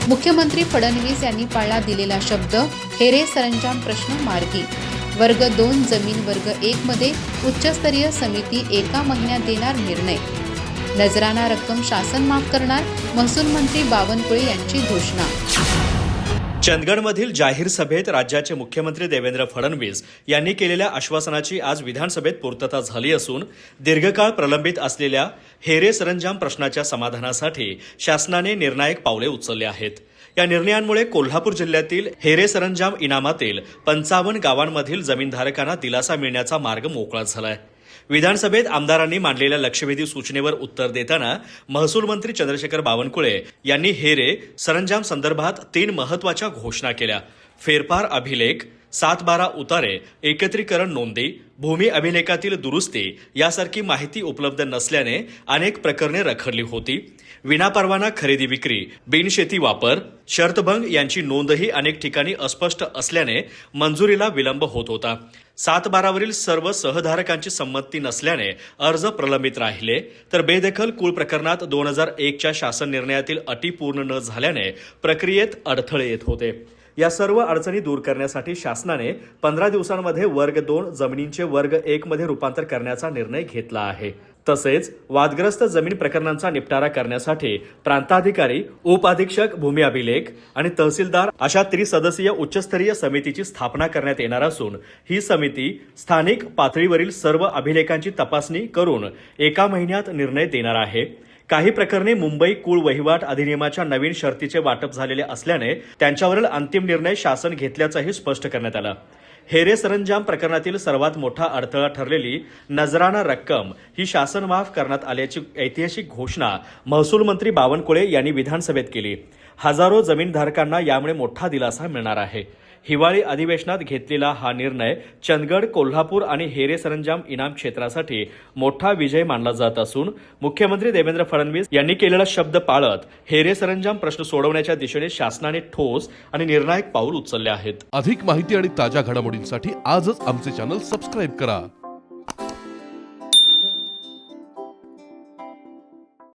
मुख्यमंत्री फडणवीस यांनी पाळला दिलेला शब्द, हेरे सरंजाम प्रश्न मार्गी. वर्ग 2 जमीन वर्ग 1 मध्ये उच्चस्तरीय समिती एका महिन्यात देणार निर्णय. नजराना रक्कम शासन माफ करणार, महसूल मंत्री बावनकुळे यांची घोषणा. चंदगडमधील जाहीर सभेत राज्याचे मुख्यमंत्री देवेंद्र फडणवीस यांनी केलेल्या आश्वासनाची आज विधानसभेत पूर्तता झाली असून दीर्घकाळ प्रलंबित असलेल्या हेरे सरंजाम प्रश्नाच्या समाधानासाठी शासनाने निर्णायक पावले उचलले आहेत. या निर्णयांमुळे कोल्हापूर जिल्ह्यातील हेरे सरंजाम इनामातील 55 गावांमधील जमीनधारकांना दिलासा मिळण्याचा मार्ग मोकळा झाला आहे. विधानसभेत आमदारांनी मांडलेल्या लक्षवेधी सूचनेवर उत्तर देताना महसूल मंत्री चंद्रशेखर बावनकुळे यांनी हेरे सरंजाम संदर्भात 3 महत्वाच्या घोषणा केल्या. फेरफार अभिलेख, 7-12 उतारे, एकत्रीकरण नोंदी, भूमी अभिलेखातील दुरुस्ती यासारखी माहिती उपलब्ध नसल्याने अनेक प्रकरणे रखडली होती. विनापरवाना खरेदी विक्री, बिनशेती वापर, शर्तभंग यांची नोंदही अनेक ठिकाणी अस्पष्ट असल्याने मंजुरीला विलंब होत होता. 7-12 सर्व सहधारकांची संमती नसल्याने अर्ज प्रलंबित राहिले, तर बेदखल कुळ प्रकरणात 2001च्या शासन निर्णयातील अटी पूर्ण न झाल्याने प्रक्रियेत अडथळे येत होते. या सर्व अडचणी दूर करण्यासाठी शासनाने 15 दिवसांमध्ये वर्ग 2 जमिनींचे वर्ग 1 मध्ये रूपांतर करण्याचा निर्णय घेतला आहे. तसेच वादग्रस्त जमीन प्रकरणांचा निपटारा करण्यासाठी प्रांताधिकारी, उपअधीक्षक, भूमी अभिलेख आणि तहसीलदार अशा त्रिसदस्यीय उच्चस्तरीय समितीची स्थापना करण्यात येणार असून ही समिती स्थानिक पातळीवरील सर्व अभिलेखांची तपासणी करून एका महिन्यात निर्णय देणार आहे. काही प्रकरणे मुंबई कुळ वहिवाट अधिनियमाच्या नवीन शर्तीचे वाटप झालेले असल्याने त्यांच्यावरील अंतिम निर्णय शासन घेतल्याचंही स्पष्ट करण्यात आलं. हेरे सरंजाम प्रकरणातील सर्वात मोठा अडथळा ठरलेली नजराना रक्कम ही शासन माफ करण्यात आल्याची ऐतिहासिक घोषणा महसूल मंत्री बावनकुळे यांनी विधानसभेत केली. हजारो जमीनधारकांना यामुळे मोठा दिलासा मिळणार आहे. हिवाळी अधिवेशनात घेतलेला हा निर्णय चंदगड, कोल्हापूर आणि हेरे सरंजाम इनाम क्षेत्रासाठी मोठा विजय मानला जात असून मुख्यमंत्री देवेंद्र फडणवीस यांनी केलेला शब्द पाळत हेरे सरंजाम प्रश्न सोडवण्याच्या दिशेने शासनाने ठोस आणि निर्णायक पाऊल उचलले आहेत. अधिक माहिती आणि ताज्या घडामोडींसाठी आजच आमचे चॅनल सबस्क्राईब करा.